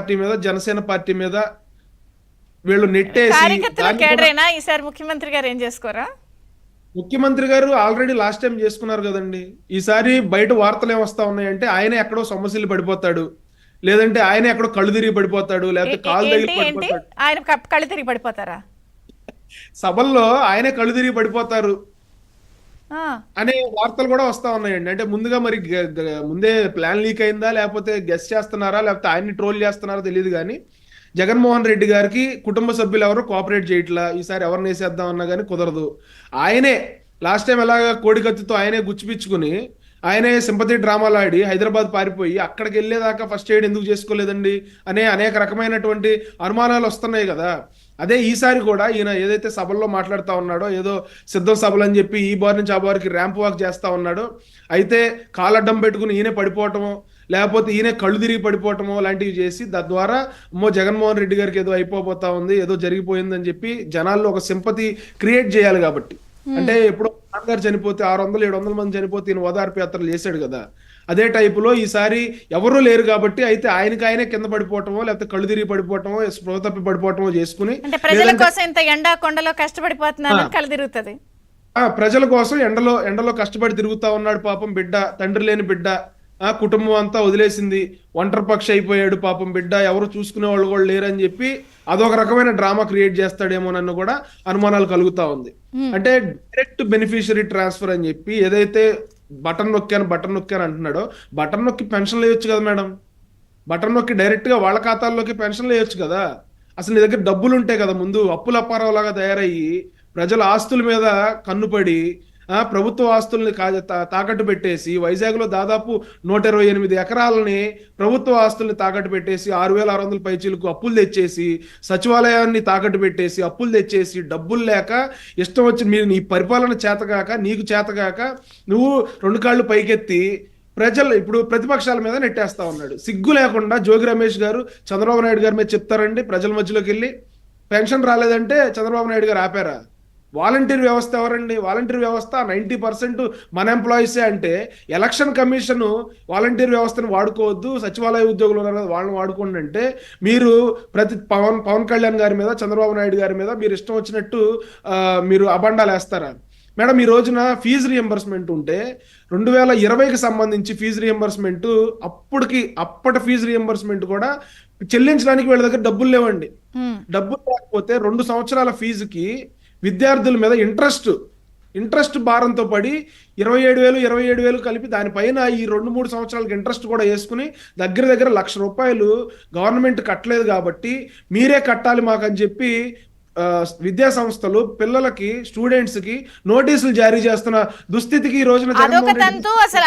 Party మీద, Janasena party మీద వీళ్ళు నెట్టేసి కార్యకర్తల కేడరేనా ఈసారి ముఖ్యమంత్రి గారు ఏం చేసుకోరా? ముఖ్యమంత్రి గారు ఆల్రెడీ లాస్ట్ టైం చేసుకున్నారు కదండి. ఈసారి బయట వార్తలు ఏమొస్తా ఉన్నాయంటే ఆయన ఎక్కడో సమస్యలు పడిపోతాడు, లేదంటే ఆయన ఎక్కడో కళ్ళు తిరిగి పడిపోతాడు, లేకపోతే కాలు ఏంటి తగిలి ఏంటి పడిపోతాడు. ఆయన కళ్ళు తిరిగి పడిపోతారా? సభల్లో ఆయనే కళ్ళు తిరిగి పడిపోతారు ఆ, అనే వార్తలు కూడా వస్తా ఉన్నాయండి. అంటే ముందుగా మరి ముందే ప్లాన్ లీక్ అయిందా, లేకపోతే గెస్ చేస్తున్నారా, లేకపోతే ఆయన్ని ట్రోల్ చేస్తున్నారా తెలియదు. కానీ జగన్మోహన్ రెడ్డి గారికి కుటుంబ సభ్యులు ఎవరు కోఆపరేట్ చేయట్లా. ఈసారి ఎవరిని వేసేద్దాం అన్నా కానీ కుదరదు. ఆయనే లాస్ట్ టైం ఎలాగ కోడికత్తితో ఆయనే గుచ్చిపిచ్చుకుని ఆయనే సింపతి డ్రామాలు ఆడి హైదరాబాద్ పారిపోయి అక్కడికి వెళ్ళేదాకా ఫస్ట్ ఎయిడ్ ఎందుకు చేసుకోలేదండి అనే అనేక రకమైనటువంటి అనుమానాలు వస్తున్నాయి కదా. అదే ఈసారి కూడా ఈయన ఏదైతే సభల్లో మాట్లాడుతూ ఉన్నాడో, ఏదో సిద్ధం సభలు అని చెప్పి ఈ బార్ నుంచి ఆ బార్కి ర్యాంప్ వాక్ చేస్తా ఉన్నాడో, అయితే కాలడ్డం పెట్టుకుని ఈయనే పడిపోవటమో, లేకపోతే ఈయనే కళ్ళు తిరిగి పడిపోవటమో లాంటివి చేసి ద్వారా జగన్మోహన్ రెడ్డి గారికి ఏదో అయిపోతా ఉంది, ఏదో జరిగిపోయిందని చెప్పి జనాల్లో ఒక సింపతి క్రియేట్ చేయాలి. కాబట్టి అంటే ఎప్పుడో నాన్నగారు చనిపోతే 600-700 మంది చనిపోతే ఈయన ఓదార్పు యాత్రలు చేశాడు కదా. అదే టైపులో ఈసారి ఎవరూ లేరు కాబట్టి అయితే ఆయనకే కింద పడిపోవటమో, లేకపోతే కళ్ళు తిరిగి పడిపోవటమో, స్పృహ తప్పి పడిపోవటమో చేసుకుని అంటే ప్రజల కోసం ఇంత ఎండా కొండలో కష్టపడిపోతున్నాను కళ్ళు తిరుగుతుంది. ప్రజల కోసం ఎండలో కష్టపడి తిరుగుతా ఉన్నాడు పాపం బిడ్డ, తండ్రి లేని బిడ్డ, కుటుంబం అంతా వదిలేసింది, ఒంటరి పక్షి అయిపోయాడు పాపం బిడ్డ, ఎవరు చూసుకునే వాళ్ళు కూడా లేరని చెప్పి అదొక రకమైన డ్రామా క్రియేట్ చేస్తాడేమోనన్ను కూడా అనుమానాలు కలుగుతా ఉంది. అంటే డైరెక్ట్ బెనిఫిషియరీ ట్రాన్స్ఫర్ అని చెప్పి ఏదైతే బటన్ నొక్కాను అంటున్నాడో, బటన్ నొక్కి పెన్షన్లు వేయొచ్చు కదా మేడం. బటన్ నొక్కి డైరెక్ట్ గా వాళ్ళ ఖాతాల్లోకి పెన్షన్లు వేయొచ్చు కదా. అసలు నీ దగ్గర డబ్బులు ఉంటాయి కదా, ముందు అప్పుల అప్పారావు లాగా తయారయ్యి ప్రజల ఆస్తుల మీద కన్నుపడి ప్రభుత్వ ఆస్తుల్ని తాకట్టు పెట్టేసి వైజాగ్ లో దాదాపు 128 ఎకరాలని ప్రభుత్వ ఆస్తుల్ని తాకట్టు పెట్టేసి 6,600 పైచీలకు అప్పులు తెచ్చేసి, సచివాలయాన్ని తాకట్టు పెట్టేసి అప్పులు తెచ్చేసి, డబ్బులు లేక ఇష్టం వచ్చి మీరు నీ పరిపాలన చేతగాక, నీకు చేతగాక నువ్వు 2 కాళ్ళు పైకెత్తి ప్రజలు ఇప్పుడు ప్రతిపక్షాల మీద నెట్టేస్తా ఉన్నాడు. సిగ్గు లేకుండా జోగి రమేష్ గారు చంద్రబాబు నాయుడు గారి మీద చెప్తారండి ప్రజల మధ్యలోకి వెళ్ళి. పెన్షన్ రాలేదంటే చంద్రబాబు నాయుడు గారు ఆపారా? వాలంటీర్ వ్యవస్థ ఎవరండి? వాలంటీర్ వ్యవస్థ 90% మన ఎంప్లాయీసే. అంటే ఎలక్షన్ కమిషన్ వాలంటీర్ వ్యవస్థను వాడుకోవద్దు, సచివాలయ ఉద్యోగులు ఉన్నారు కదా వాళ్ళని వాడుకోండి అంటే మీరు పవన్ కళ్యాణ్ గారి మీద, చంద్రబాబు నాయుడు గారి మీద మీరు ఇష్టం వచ్చినట్టు మీరు అబండాలు వేస్తారా మేడం? ఈ రోజున ఫీజు రియంబర్స్మెంట్ ఉంటే 2020కి సంబంధించి ఫీజు రియంబర్స్మెంట్ అప్పటి ఫీజు రియంబర్స్మెంట్ కూడా చెల్లించడానికి వీళ్ళ దగ్గర డబ్బులు లేవండి. డబ్బులు లేకపోతే 2 సంవత్సరాల ఫీజుకి విద్యార్థుల మీద ఇంట్రెస్ట్ భారంతో పడి 27,000 కలిపి దానిపైన ఈ 2-3 సంవత్సరాలకి ఇంట్రెస్ట్ కూడా వేసుకుని దగ్గర ₹1,00,000 గవర్నమెంట్ కట్టలేదు కాబట్టి మీరే కట్టాలి మాకని చెప్పి విద్యా సంస్థలు పిల్లలకి, స్టూడెంట్స్ కి నోటీసులు జారీ చేస్తున్న దుస్థితికి ఈ రోజున అదొక తంతు. అసలు